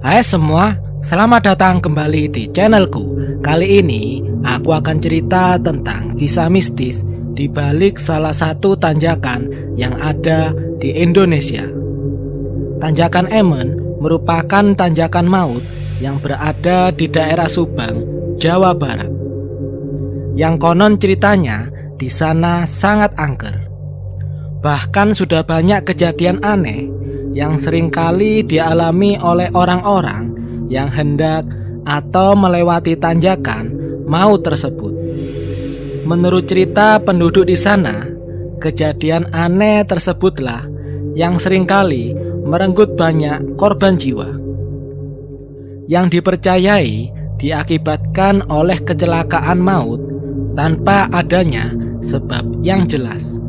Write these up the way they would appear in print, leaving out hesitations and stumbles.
Hai semua, selamat datang kembali di channelku. Kali ini aku akan cerita tentang kisah mistis di balik salah satu tanjakan yang ada di Indonesia. Tanjakan Emen merupakan tanjakan maut yang berada di daerah Subang, Jawa Barat. Yang konon ceritanya di sana sangat angker. Bahkan sudah banyak kejadian aneh yang seringkali dialami oleh orang-orang yang hendak atau melewati tanjakan maut tersebut. Menurut cerita penduduk di sana, kejadian aneh tersebutlah yang seringkali merenggut banyak korban jiwa, yang dipercayai diakibatkan oleh kecelakaan maut tanpa adanya sebab yang jelas.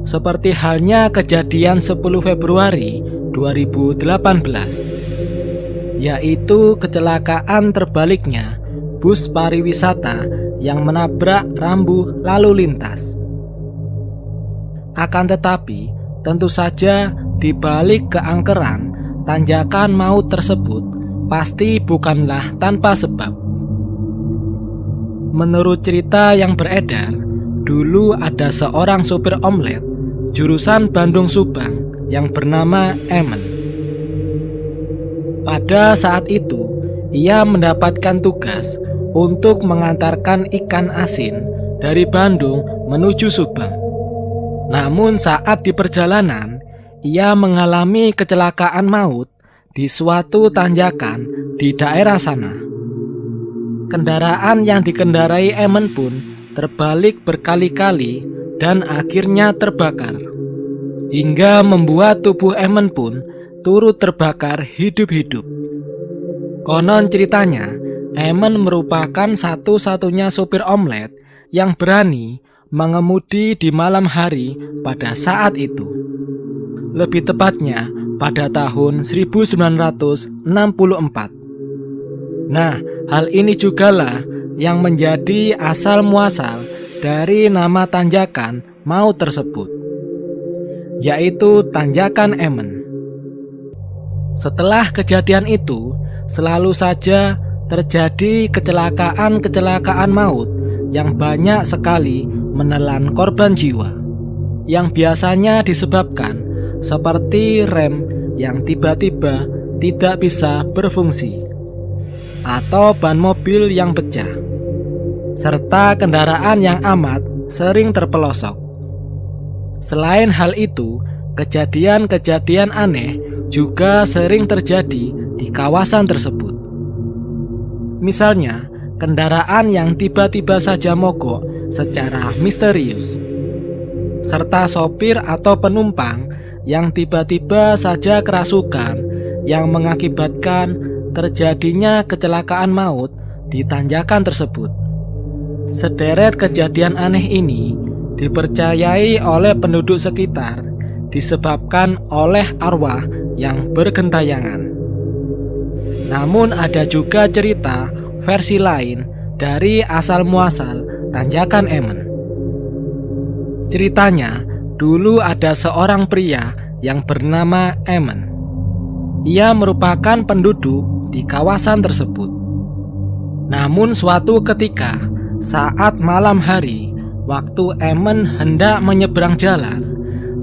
Seperti halnya kejadian 10 Februari 2018, yaitu kecelakaan terbaliknya bus pariwisata yang menabrak rambu lalu lintas. Akan tetapi, tentu saja di balik keangkeran tanjakan maut tersebut pasti bukanlah tanpa sebab. Menurut cerita yang beredar, dulu ada seorang supir omlet jurusan Bandung Subang yang bernama Emen. Pada saat itu, ia mendapatkan tugas untuk mengantarkan ikan asin dari Bandung menuju Subang. Namun saat di perjalanan, ia mengalami kecelakaan maut di suatu tanjakan di daerah sana. Kendaraan yang dikendarai Emen pun terbalik berkali-kali dan akhirnya terbakar, hingga membuat tubuh Emen pun turut terbakar hidup-hidup. Konon ceritanya, Emen merupakan satu-satunya supir omlet yang berani mengemudi di malam hari pada saat itu. Lebih tepatnya pada tahun 1964. Nah, hal ini jugalah yang menjadi asal-muasal dari nama tanjakan maut tersebut, yaitu Tanjakan Emen. Setelah kejadian itu, selalu saja terjadi kecelakaan-kecelakaan maut yang banyak sekali menelan korban jiwa, yang biasanya disebabkan seperti rem yang tiba-tiba tidak bisa berfungsi, atau ban mobil yang pecah, serta kendaraan yang amat sering terpelosok. Selain hal itu, kejadian-kejadian aneh juga sering terjadi di kawasan tersebut. Misalnya, kendaraan yang tiba-tiba saja mogok secara misterius, serta sopir atau penumpang yang tiba-tiba saja kerasukan, yang mengakibatkan terjadinya kecelakaan maut di tanjakan tersebut. Sederet kejadian aneh ini dipercayai oleh penduduk sekitar disebabkan oleh arwah yang bergentayangan. Namun ada juga cerita versi lain dari asal-muasal Tanjakan Emen. Ceritanya, dulu ada seorang pria yang bernama Emen. Ia merupakan penduduk di kawasan tersebut. Namun suatu ketika, saat malam hari, waktu Emen hendak menyeberang jalan,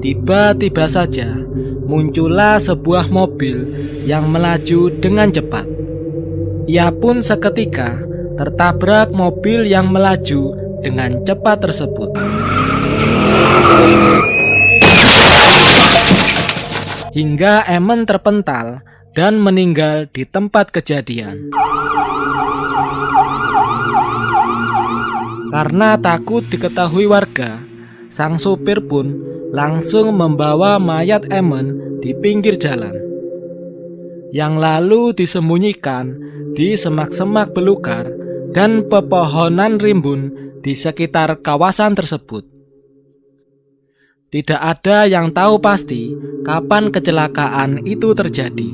tiba-tiba saja muncullah sebuah mobil yang melaju dengan cepat. Ia pun seketika tertabrak mobil yang melaju dengan cepat tersebut, hingga Emen terpental dan meninggal di tempat kejadian. Karena takut diketahui warga, sang supir pun langsung membawa mayat Emen di pinggir jalan, yang lalu disembunyikan di semak-semak belukar dan pepohonan rimbun di sekitar kawasan tersebut. Tidak ada yang tahu pasti kapan kecelakaan itu terjadi.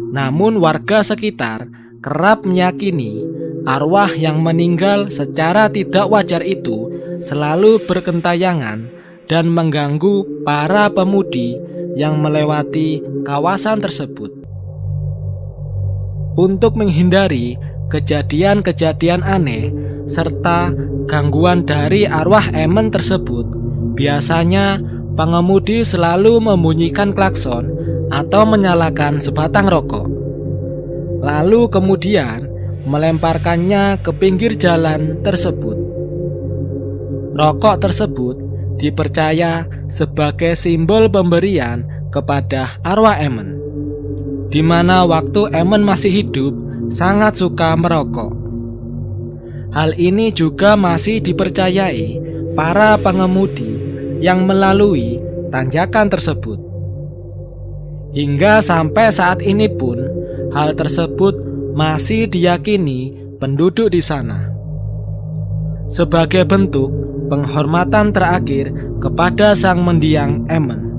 Namun warga sekitar kerap meyakini arwah yang meninggal secara tidak wajar itu selalu bergentayangan dan mengganggu para pemudi yang melewati kawasan tersebut. Untuk menghindari kejadian-kejadian aneh serta gangguan dari arwah Emen tersebut, biasanya pengemudi selalu membunyikan klakson atau menyalakan sebatang rokok, lalu kemudian melemparkannya ke pinggir jalan tersebut. Rokok tersebut dipercaya sebagai simbol pemberian kepada arwah Emen, di mana waktu Emen masih hidup sangat suka merokok. Hal ini juga masih dipercayai para pengemudi yang melalui tanjakan tersebut. Hingga sampai saat ini pun hal tersebut masih diyakini penduduk di sana sebagai bentuk penghormatan terakhir kepada sang mendiang Emen.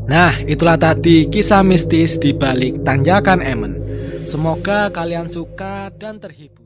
Nah, itulah tadi kisah mistis di balik tanjakan Emen. Semoga kalian suka dan terhibur.